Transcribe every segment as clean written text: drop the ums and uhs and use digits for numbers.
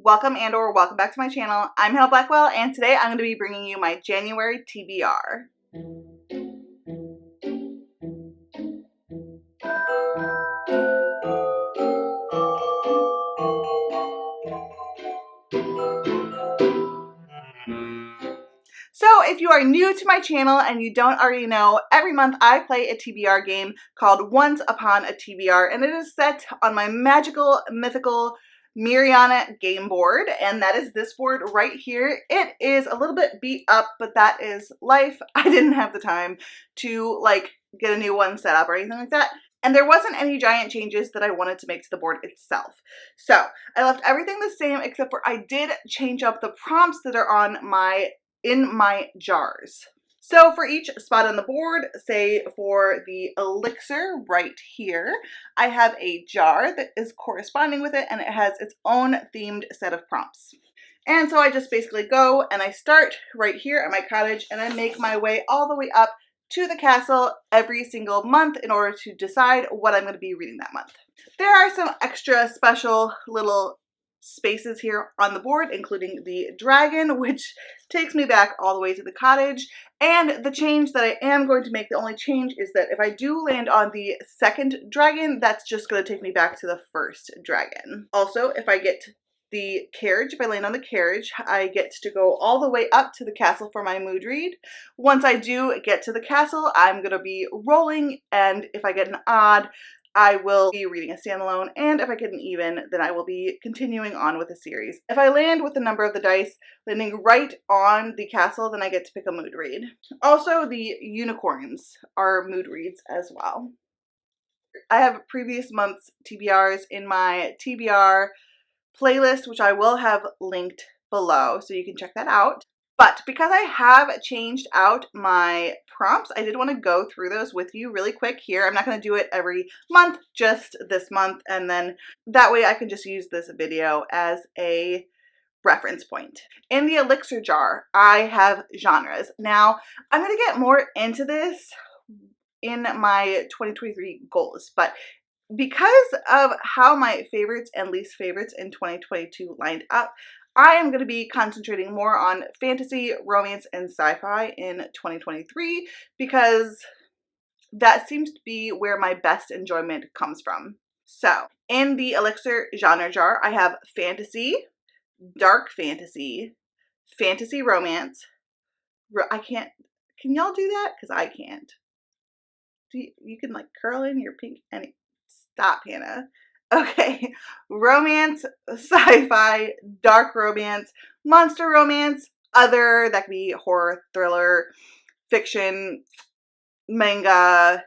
Welcome or welcome back to my channel. I'm Hannah Blackwell, and today I'm going to be bringing you my January TBR. So if you are new to my channel and you don't already know, every month I play a TBR game called Once Upon a TBR, and it is set on my magical, mythical Miriana game board, and that is this board right here. It is a little bit beat up, but that is life. I didn't have the time to get a new one set up or anything like that. And there wasn't any giant changes that I wanted to make to the board itself. So I left everything the same, except for I did change up the prompts that are in my jars. So for each spot on the board, say for the elixir right here, I have a jar that is corresponding with it, and it has its own themed set of prompts. And so I just basically go and I start right here at my cottage, and I make my way all the way up to the castle every single month in order to decide what I'm going to be reading that month. There are some extra special little spaces here on the board, including the dragon, which takes me back all the way to the cottage. And the change that I am going to make, the only change is that if I do land on the second dragon, that's just going to take me back to the first dragon. Also, if I get the carriage, if I land on the carriage, I get to go all the way up to the castle for my mood read. Once I do get to the castle, I'm going to be rolling, and if I get an odd, I will be reading a standalone, and if I get an even, then I will be continuing on with the series. If I land with the number of the dice landing right on the castle, then I get to pick a mood read. Also, the unicorns are mood reads as well. I have previous month's TBRs in my TBR playlist, which I will have linked below, so you can check that out. But because I have changed out my prompts, I did want to go through those with you really quick here. I'm not going to do it every month, just this month, and then that way I can just use this video as a reference point. In the elixir jar, I have genres. Now, I'm going to get more into this in my 2023 goals, but because of how my favorites and least favorites in 2022 lined up, I am going to be concentrating more on fantasy, romance, and sci-fi in 2023 because that seems to be where my best enjoyment comes from. So, in the elixir genre jar, I have fantasy, dark fantasy, fantasy romance. Can y'all do that? Because I can't. You can curl in your pink and stop, Hannah. Okay, romance, sci-fi, dark romance, monster romance, other, that could be horror, thriller, fiction, manga,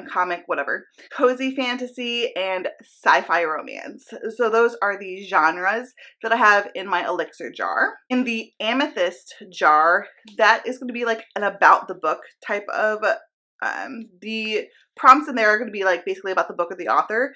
comic, whatever, cozy fantasy, and sci-fi romance. So those are the genres that I have in my elixir jar. In the amethyst jar, that is going to be an about the book type of, the prompts in there are going to be basically about the book or the author.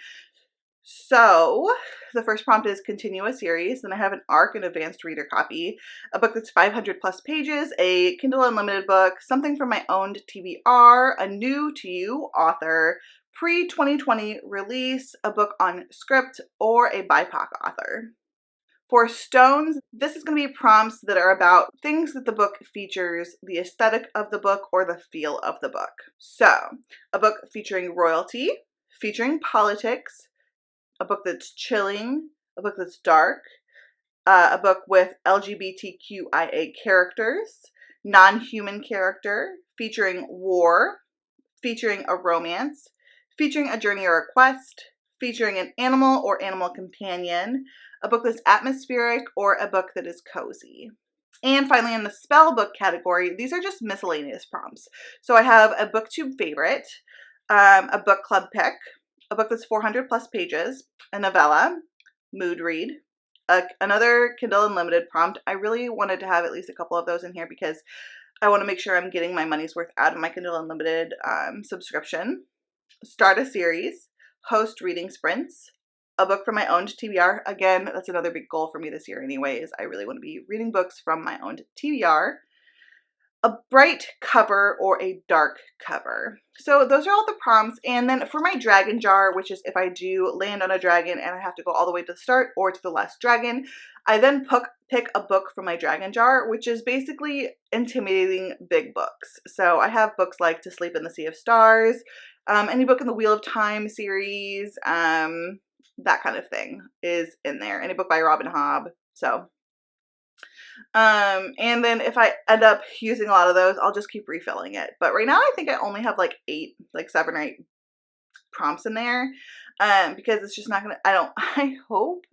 So the first prompt is continue a series. Then I have an ARC, an advanced reader copy, a book that's 500 plus pages, a Kindle Unlimited book, something from my owned TBR, a new to you author, pre-2020 release, a book on script, or a BIPOC author. For stones, this is going to be prompts that are about things that the book features, the aesthetic of the book, or the feel of the book. So, a book featuring royalty, featuring politics, a book that's chilling, a book that's dark, a book with LGBTQIA characters, non-human character, featuring war, featuring a romance, featuring a journey or a quest, featuring an animal or animal companion, a book that's atmospheric, or a book that is cozy. And finally, in the spell book category, these are just miscellaneous prompts. So I have a booktube favorite, a book club pick, a book that's 400 plus pages, a novella, mood read, another Kindle Unlimited prompt. I really wanted to have at least a couple of those in here because I want to make sure I'm getting my money's worth out of my Kindle Unlimited subscription. Start a series, host reading sprints, a book from my owned TBR. Again, that's another big goal for me this year anyways. I really want to be reading books from my owned TBR. a bright cover or a dark cover. So those are all the prompts. And then for my dragon jar, which is if I do land on a dragon and I have to go all the way to the start or to the last dragon, I then pick a book from my dragon jar, which is basically intimidating big books. So I have books like To Sleep in the Sea of Stars, any book in the Wheel of Time series, that kind of thing is in there. Any book by Robin Hobb. So and then if I end up using a lot of those, I'll just keep refilling it. But right now I think I only have like 7 or 8 prompts in there, because it's just not gonna, I hope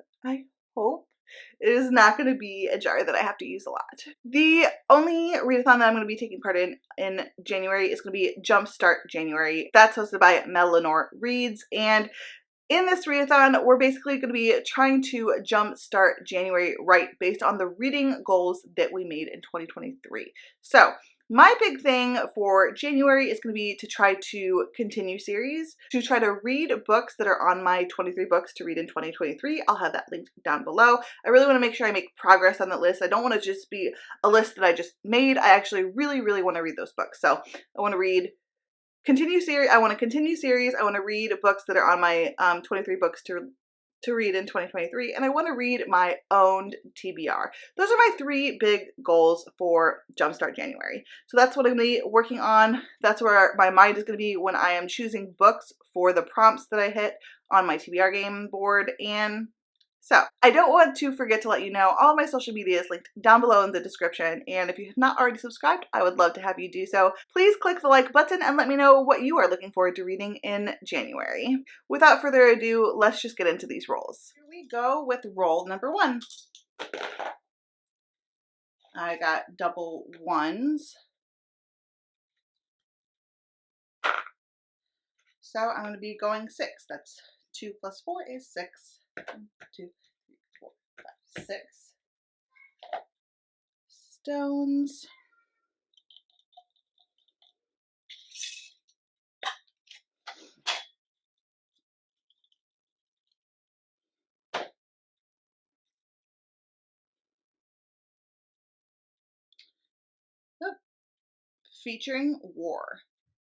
it is not gonna be a jar that I have to use a lot. The only readathon that I'm gonna be taking part in January is gonna be Jumpstart January. That's hosted by Lenore Reads, and in this readathon, we're basically going to be trying to jumpstart January right based on the reading goals that we made in 2023. So my big thing for January is going to be to try to continue series, to try to read books that are on my 23 books to read in 2023. I'll have that linked down below. I really want to make sure I make progress on that list. I don't want to just be a list that I just made. I actually really, really want to read those books. So I want to read continue series. I want to continue series. I want to read books that are on my 23 books to read in 2023, and I want to read my owned TBR. Those are my 3 big goals for Jumpstart January. So that's what I'm going to be working on. That's where my mind is going to be when I am choosing books for the prompts that I hit on my TBR game board. And so I don't want to forget to let you know all of my social media is linked down below in the description, and if you have not already subscribed, I would love to have you do so. Please click the like button and let me know what you are looking forward to reading in January. Without further ado, let's just get into these rolls. Here we go with roll number 1. I got double 1s. So I'm going to be going 6. That's 2 plus 4 is 6. 1, 2, 3, 4, 5, 6 stones. Oh, featuring war.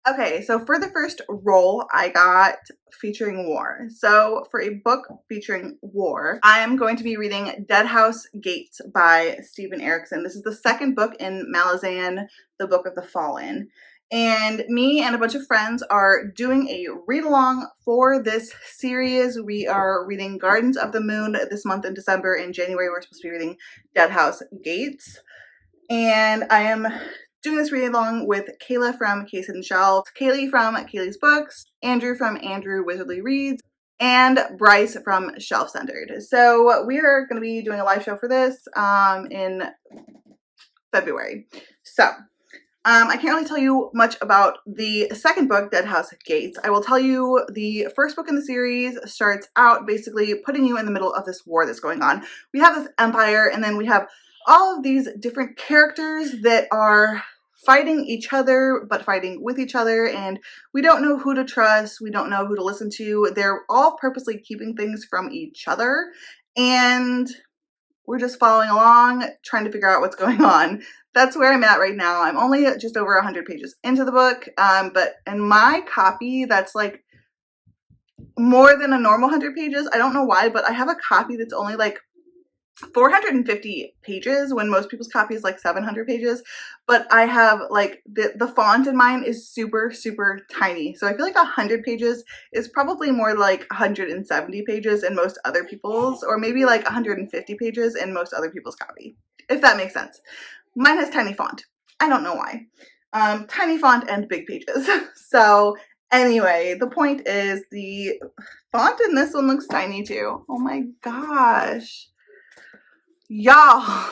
Okay, so for the first roll, I got featuring war. So for a book featuring war, I am going to be reading Dead House Gates by Stephen Erickson. This is the second book in Malazan, the Book of the Fallen. And me and a bunch of friends are doing a read-along for this series. We are reading Gardens of the Moon this month in December. In January, we're supposed to be reading Dead House Gates. And I am doing this reading along with Kayla from Case Hidden Shelf, Kaylee from Kaylee's Books, Andrew from Andrew Wizardly Reads, and Bryce from Shelf Centered. So we are going to be doing a live show for this in February. So I can't really tell you much about the second book, Dead House Gates. I will tell you the first book in the series starts out basically putting you in the middle of this war that's going on. We have this empire, and then we have all of these different characters that are fighting each other, but fighting with each other, and we don't know who to trust, we don't know who to listen to. They're all purposely keeping things from each other, and we're just following along, trying to figure out what's going on. That's where I'm at right now. I'm only just over 100 pages into the book, but in my copy, that's like more than a normal 100 pages. I don't know why, but I have a copy that's only like 450 pages when most people's copy is like 700 pages, but I have like the font in mine is super, super tiny. So I feel like 100 pages is probably more like 170 pages in most other people's, or maybe like 150 pages in most other people's copy, if that makes sense. Mine has tiny font. I don't know why. Tiny font and big pages. So anyway, the point is the font in this one looks tiny too. Oh my gosh. Y'all.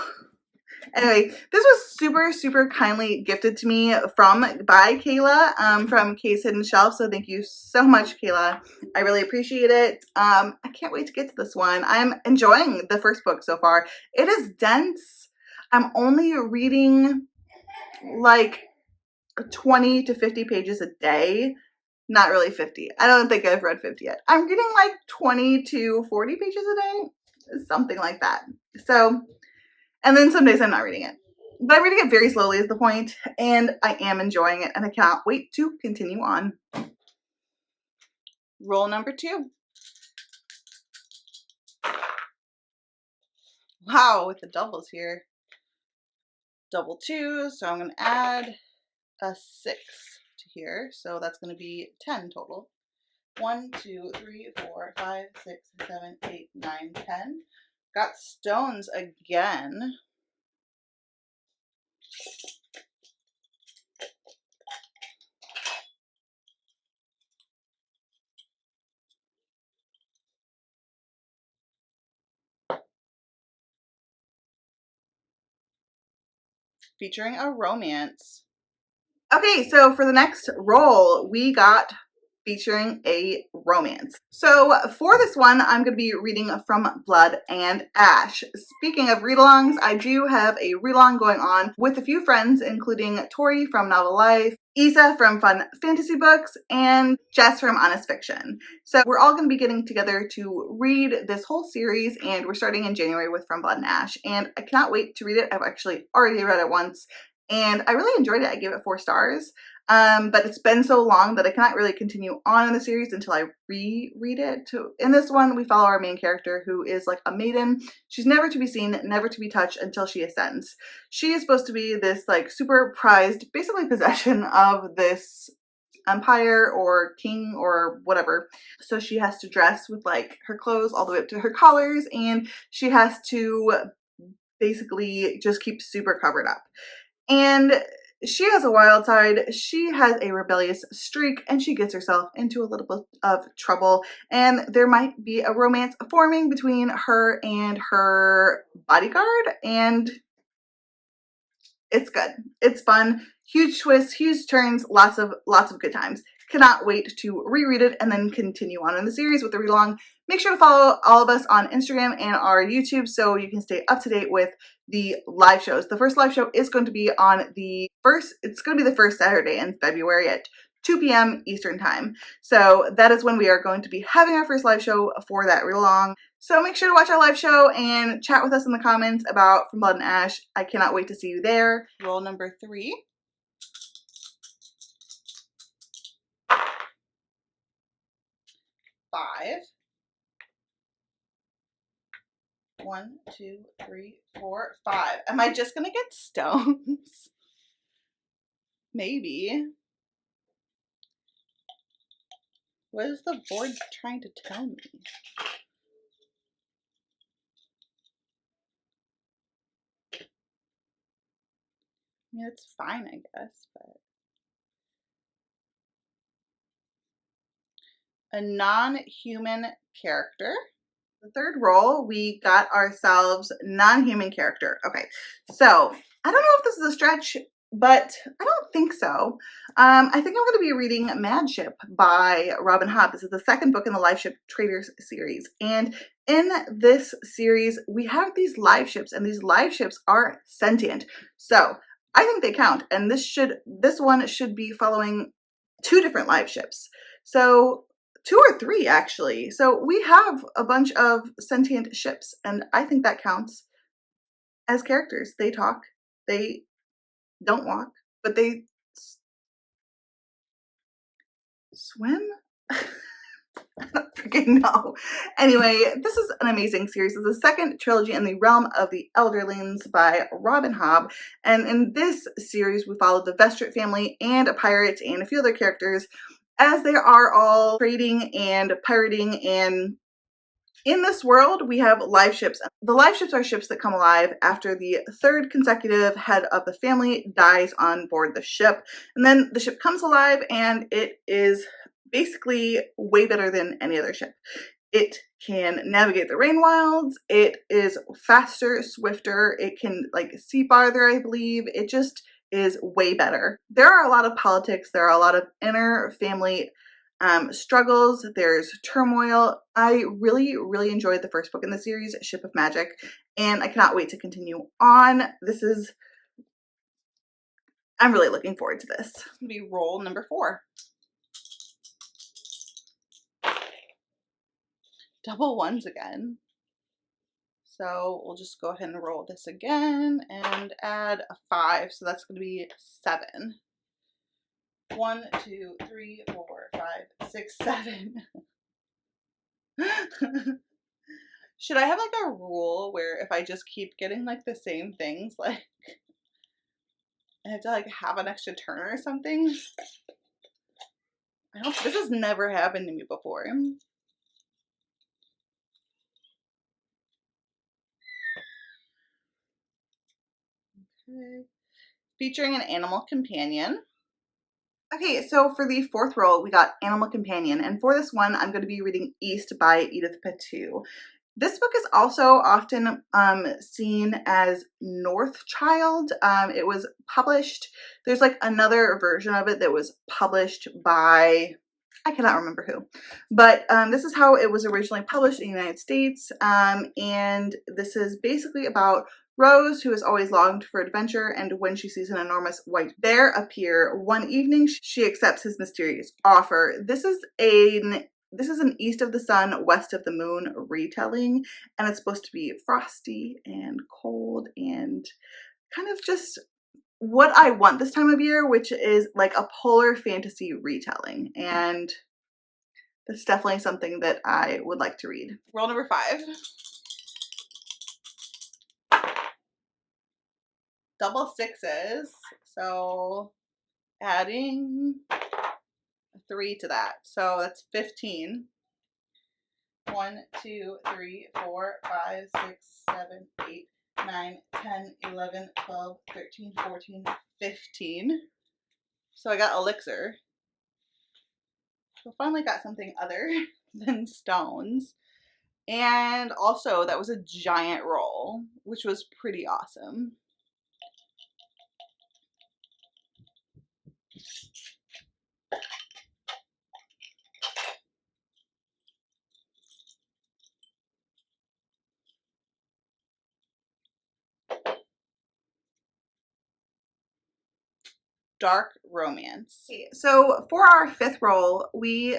Anyway, this was super, super kindly gifted to me by Kayla from Case Hidden Shelf. So thank you so much, Kayla. I really appreciate it. I can't wait to get to this one. I'm enjoying the first book so far. It is dense. I'm only reading like 20 to 50 pages a day. Not really 50. I don't think I've read 50 yet. I'm reading like 20 to 40 pages a day. Something like that. So, and then some days I'm not reading it. but I'm reading it very slowly is the point, and I am enjoying it, and I cannot wait to continue on. Roll number 2. Wow, with the doubles here. Double 2, so I'm going to add a 6 to here, so that's going to be 10 total. 1, 2, 3, 4, 5, 6, 7, 8, 9, 10. Got stones again. Featuring a romance. Okay, so for the next roll, we got featuring a romance. So for this one, I'm going to be reading from Blood and Ash. Speaking of read-alongs, I do have a read-along going on with a few friends, including Tori from Novel Life, Isa from Fun Fantasy Books, and Jess from Honest Fiction. So we're all going to be getting together to read this whole series, and we're starting in January with From Blood and Ash, and I cannot wait to read it. I've actually already read it once, and I really enjoyed it. I gave it 4 stars. But it's been so long that I cannot really continue on in the series until I reread it. In this one, we follow our main character, who is like a maiden. She's never to be seen, never to be touched until she ascends. She is supposed to be this like super prized, basically possession of this empire or king or whatever. So she has to dress with like her clothes all the way up to her collars, and she has to basically just keep super covered up. And she has a wild side, she has a rebellious streak, and she gets herself into a little bit of trouble, and there might be a romance forming between her and her bodyguard, and it's good. It's fun. Huge twists, huge turns, lots of good times. Cannot wait to reread it and then continue on in the series with the read along. Make sure to follow all of us on Instagram and our YouTube so you can stay up to date with the live shows. The first live show is going to be on the first Saturday in February at 2 p.m. Eastern Time. So that is when we are going to be having our first live show for that read along. So make sure to watch our live show and chat with us in the comments about From Blood and Ash. I cannot wait to see you there. Roll number 3. 5. 1, 2, 3, 4, 5. Am I just gonna get stones? Maybe. What is the board trying to tell me? I mean, it's fine, I guess, but a non-human character. The third roll, we got ourselves non-human character. Okay, so I don't know if this is a stretch, but I don't think so. I think I'm going to be reading Madship by Robin Hobb. This is the second book in the Live Ship Traders series, and in this series, we have these live ships, and these live ships are sentient. So I think they count, and this one should be following 2 different live ships. So 2 or 3 actually. So we have a bunch of sentient ships, and I think that counts as characters. They talk, they don't walk, but they swim? I don't freaking know. Anyway, this is an amazing series. It's the second trilogy in the Realm of the Elderlings by Robin Hobb. And in this series, we followed the Vestrit family and a pirate and a few other characters as they are all trading and pirating. And in this world, we have live ships. The live ships are ships that come alive after the 3rd consecutive head of the family dies on board the ship. And then the ship comes alive, and it is basically way better than any other ship. It can navigate the rain wilds. It is faster, swifter. It can like see farther, I believe. It just is way better. There are a lot of politics. There are a lot of inner family struggles. There's turmoil. I really, really enjoyed the first book in the series, Ship of Magic, and I cannot wait to continue on. I'm really looking forward to this. It's gonna be roll number 4. Double ones again. So we'll just go ahead and roll this again and add a 5. So that's going to be 7. 1, 2, 3, 4, 5, 6, 7. Should I have like a rule where if I just keep getting like the same things, like I have to like have an extra turn or something? I hope this has never happened to me before. Okay. Featuring an animal companion. Okay, so for the 4th roll, we got Animal Companion, and for this one, I'm going to be reading East by Edith Patu. This book is also often seen as North Child. It was published, there's like another version of it that was published by, I cannot remember who, but this is how it was originally published in the United States, and this is basically about Rose, who has always longed for adventure, and when she sees an enormous white bear appear one evening, she accepts his mysterious offer. This is an East of the Sun, West of the Moon retelling, and it's supposed to be frosty and cold and kind of just what I want this time of year, which is like a polar fantasy retelling, and that's definitely something that I would like to read. Roll number 5. Double 6s, so adding a 3 to that, so that's 15. 1, 2, 3, 4, 5, 6, 7, 8, 9, 10, 11, 12, 13, 14, 15. So I got elixir. So finally got something other than stones. And also that was a giant roll, which was pretty awesome. Dark romance. Okay, so for our 5th roll, we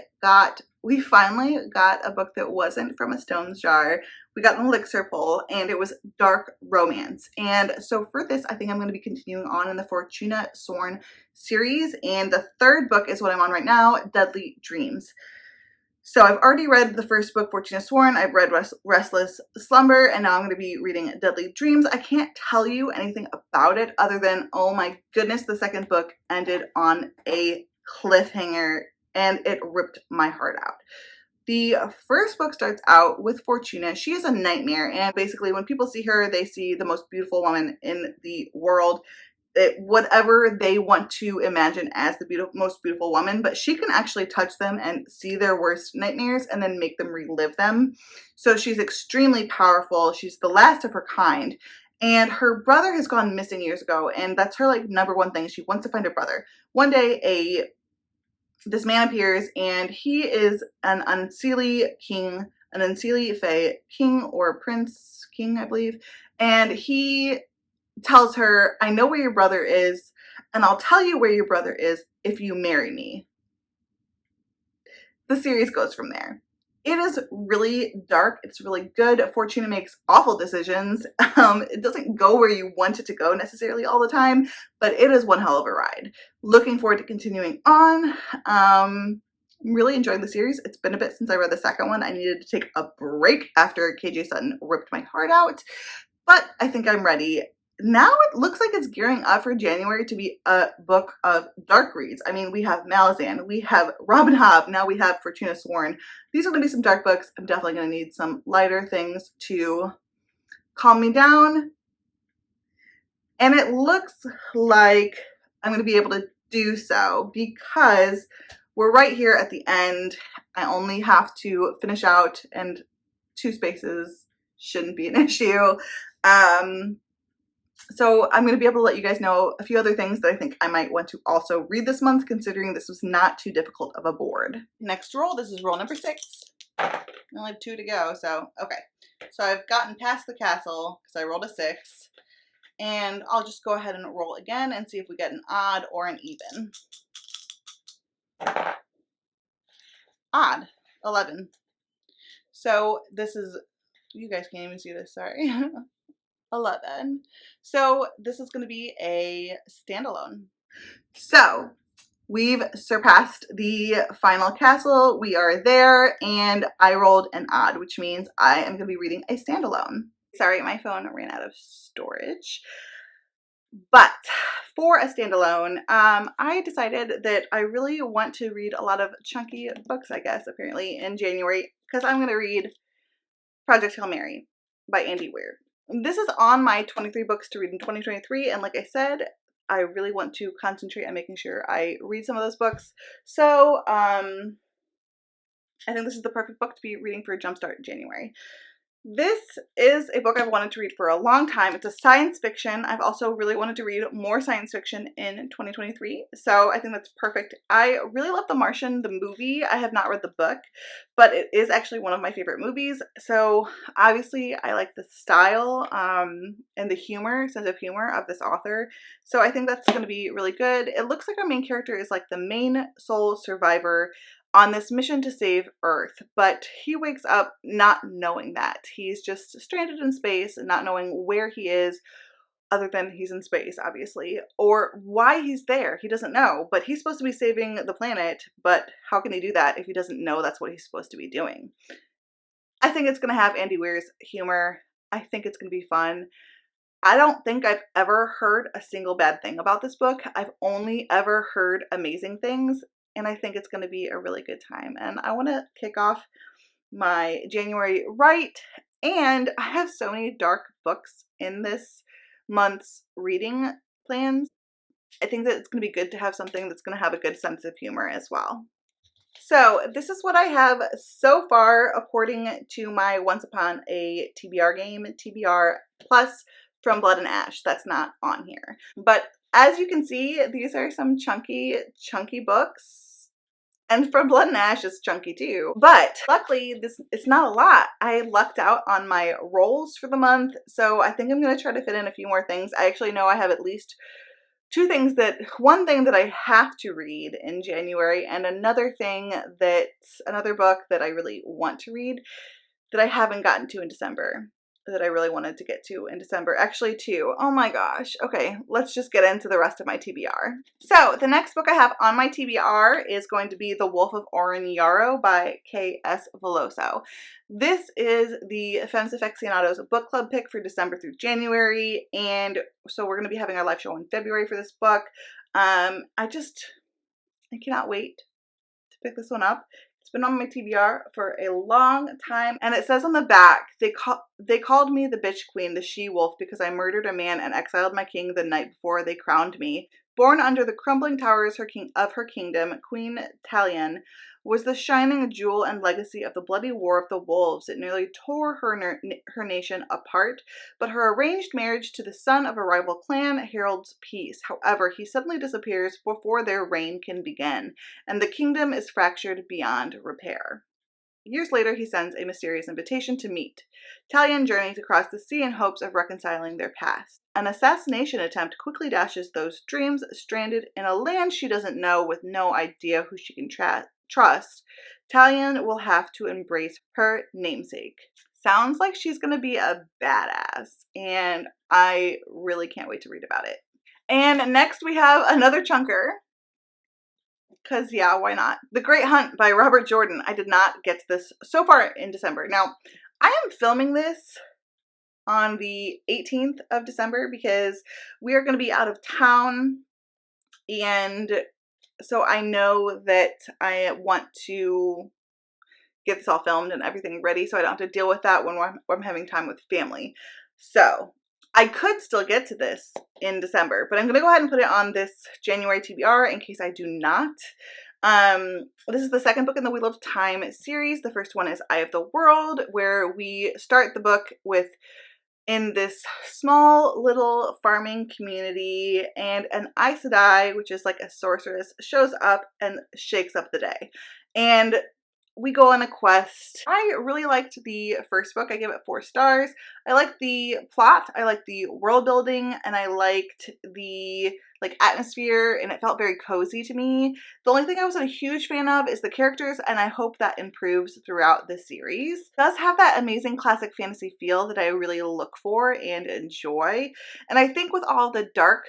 finally got a book that wasn't from a stones jar. We got an elixir pull, and it was dark romance. And so for this, I think I'm going to be continuing on in the Fortuna Sworn series, and the 3rd book is what I'm on right now, Deadly Dreams. So I've already read the 1st book, Fortuna Sworn. I've read Restless Slumber, and now I'm going to be reading Deadly Dreams. I can't tell you anything about it other than, oh my goodness, the 2nd book ended on a cliffhanger, and it ripped my heart out. The 1st book starts out with Fortuna. She is a nightmare, and basically when people see her, they see the most beautiful woman in the world. Whatever they want to imagine as the most beautiful woman, but she can actually touch them and see their worst nightmares and then make them relive them. So she's extremely powerful. She's the last of her kind. And her brother has gone missing years ago, and that's her like number one thing. She wants to find her brother. One day this man appears, and he is an unseelie king, an unseelie fae king or prince king, I believe. And he tells her, I know where your brother is, and I'll tell you where your brother is if you marry me. The series goes from there. It is really dark. It's really good. Fortuna makes awful decisions. It doesn't go where you want it to go necessarily all the time, but it is one hell of a ride. Looking forward to continuing on. I'm really enjoying the series. It's been a bit since I read the 2nd one. I needed to take a break after KJ Sutton ripped my heart out, but I think I'm ready. Now it looks like it's gearing up for January to be a book of dark reads. I mean, we have Malazan, we have Robin Hobb, now we have Fortuna Sworn. These are going to be some dark books. I'm definitely going to need some lighter things to calm me down. And it looks like I'm going to be able to do so because we're right here at the end. I only have to finish out, and 2 spaces shouldn't be an issue. So I'm going to be able to let you guys know a few other things that I think I might want to also read this month, considering this was not too difficult of a board. Next roll, this is roll number 6. I only have 2 to go, so okay. So I've gotten past the castle because I rolled a 6. And I'll just go ahead and roll again and see if we get an odd or an even. Odd, 11. So this is You guys can't even see this, sorry. 11. So this is going to be a standalone. So we've surpassed the final castle. We are there, and I rolled an odd, which means I am going to be reading a standalone. Sorry, my phone ran out of storage. But for a standalone, I decided that I really want to read a lot of chunky books, I guess, apparently, in January, because I'm going to read Project Hail Mary by Andy Weir. This is on my 23 books to read in 2023, and like I said, I really want to concentrate on making sure I read some of those books. So, I think this is the perfect book to be reading for Jumpstart January. This is a book I've wanted to read for a long time. It's a science fiction. I've also really wanted to read more science fiction in 2023, so I think that's perfect. I really love The Martian, the movie. I have not read the book, but it is actually one of my favorite movies, so obviously I like the style and the sense of humor of this author, so I think that's going to be really good. It looks like our main character is like the main sole survivor on this mission to save Earth, but he wakes up not knowing that. He's just stranded in space and not knowing where he is, other than he's in space, obviously, or why he's there. He doesn't know, but he's supposed to be saving the planet, but how can he do that if he doesn't know that's what he's supposed to be doing? I think it's going to have Andy Weir's humor. I think it's going to be fun. I don't think I've ever heard a single bad thing about this book. I've only ever heard amazing things, and I think it's going to be a really good time. And I want to kick off my January right, and I have so many dark books in this month's reading plans. I think that it's going to be good to have something that's going to have a good sense of humor as well. So this is what I have so far according to my Once Upon a TBR game, TBR plus From Blood and Ash. That's not on here. But as you can see, these are some chunky books. And From Blood and Ash is chunky too. But luckily, it's not a lot. I lucked out on my rolls for the month, so I think I'm going to try to fit in a few more things. I actually know I have at least one thing that I have to read in January, and another book that I really want to read that I haven't gotten to in December, that I really wanted to get to in December. Actually, two. Oh my gosh. Okay, let's just get into the rest of my TBR. So the next book I have on my TBR is going to be The Wolf of Oren-Yaro by K.S. Veloso. This is the Femmes Afictionados book club pick for December through January, and so we're going to be having our live show in February for this book. I cannot wait to pick this one up. It's been on my TBR for a long time, and it says on the back, they called me the bitch queen, the she-wolf, because I murdered a man and exiled my king the night before they crowned me. Born under the crumbling towers of her kingdom, Queen Talion was the shining jewel and legacy of the bloody war of the wolves. It nearly tore her nation apart, but her arranged marriage to the son of a rival clan heralds peace. However, he suddenly disappears before their reign can begin, and the kingdom is fractured beyond repair. Years later, he sends a mysterious invitation to meet. Talion journeys across the sea in hopes of reconciling their past. An assassination attempt quickly dashes those dreams. Stranded in a land she doesn't know, with no idea who she can trust, Talion will have to embrace her namesake. Sounds like she's going to be a badass, and I really can't wait to read about it. And next we have another chunker. Because, yeah, why not? The Great Hunt by Robert Jordan. I did not get to this so far in December. Now, I am filming this on the 18th of December because we are going to be out of town. And so I know that I want to get this all filmed and everything ready so I don't have to deal with that when I'm having time with family. So I could still get to this in December, but I'm going to go ahead and put it on this January TBR in case I do not. This is the second book in the Wheel of Time series. The first one is Eye of the World, where we start the book in this small little farming community, and an Aes Sedai, which is like a sorceress, shows up and shakes up the day. And we go on a quest. I really liked the first book. I gave it 4 stars. I liked the plot, I liked the world building, and I liked the atmosphere, and it felt very cozy to me. The only thing I wasn't a huge fan of is the characters, and I hope that improves throughout the series. It does have that amazing classic fantasy feel that I really look for and enjoy. And I think with all the dark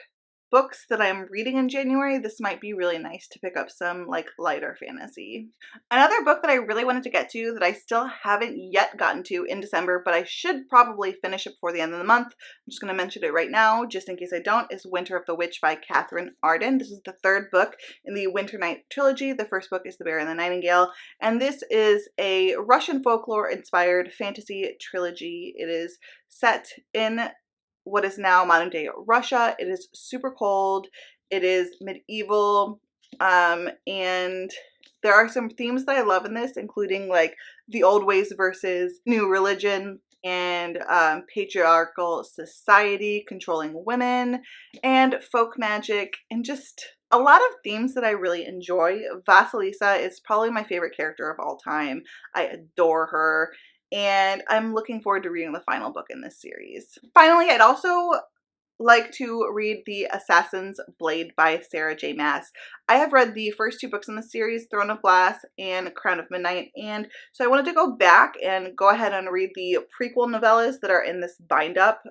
books that I'm reading in January, this might be really nice to pick up some lighter fantasy. Another book that I really wanted to get to that I still haven't yet gotten to in December, but I should probably finish it before the end of the month, I'm just going to mention it right now just in case I don't, is Winter of the Witch by Catherine Arden. This is the 3rd book in the Winter Night trilogy. The first book is The Bear and the Nightingale, and this is a Russian folklore inspired fantasy trilogy. It is set in what is now modern day Russia. It is super cold. It is medieval. And there are some themes that I love in this, including the old ways versus new religion, and patriarchal society controlling women, and folk magic, and just a lot of themes that I really enjoy. Vasilisa is probably my favorite character of all time. I adore her, and I'm looking forward to reading the final book in this series. Finally, I'd also like to read The Assassin's Blade by Sarah J. Maas. I have read the first 2 books in the series, Throne of Glass and Crown of Midnight, and so I wanted to go back and go ahead and read the prequel novellas that are in this bind-up.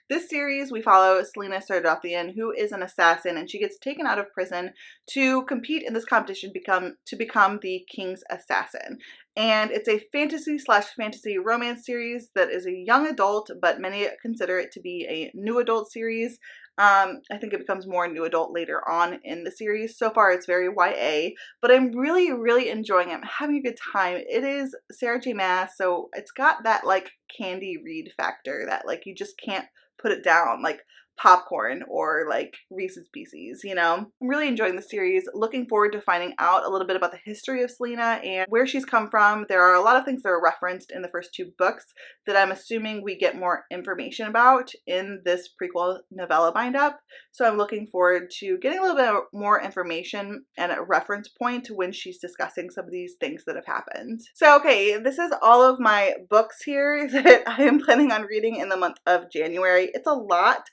This series, we follow Selena Sardothian, who is an assassin, and she gets taken out of prison to compete in this competition to become the king's assassin. And it's a fantasy/fantasy romance series that is a young adult, but many consider it to be a new adult series. I think it becomes more new adult later on in the series. So far, it's very YA, but I'm really, really enjoying it. I'm having a good time. It is Sarah J. Maas, so it's got that candy read factor that you just can't put it down, like popcorn or Reese's Pieces, you know? I'm really enjoying the series, looking forward to finding out a little bit about the history of Selena and where she's come from. There are a lot of things that are referenced in the first 2 books that I'm assuming we get more information about in this prequel novella bind-up, so I'm looking forward to getting a little bit more information and a reference point when she's discussing some of these things that have happened. So okay, this is all of my books here that I am planning on reading in the month of January. It's a lot.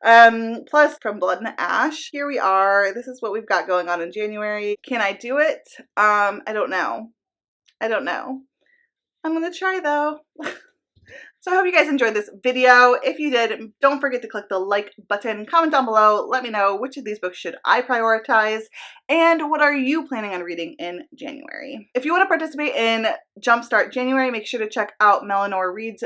Plus From Blood and Ash. Here we are. This is what we've got going on in January. Can I do it? I don't know. I don't know. I'm gonna try though. So I hope you guys enjoyed this video. If you did, don't forget to click the like button, comment down below, let me know which of these books should I prioritize, and what are you planning on reading in January. If you want to participate in Jumpstart January, make sure to check out Melanor Reads'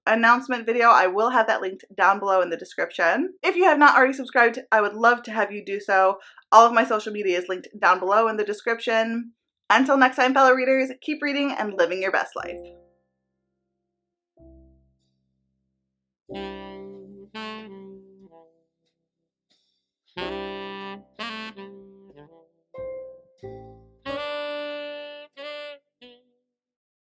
announcement video. I will have that linked down below in the description. If you have not already subscribed, I would love to have you do so. All of my social media is linked down below in the description. Until next time, fellow readers, keep reading and living your best life.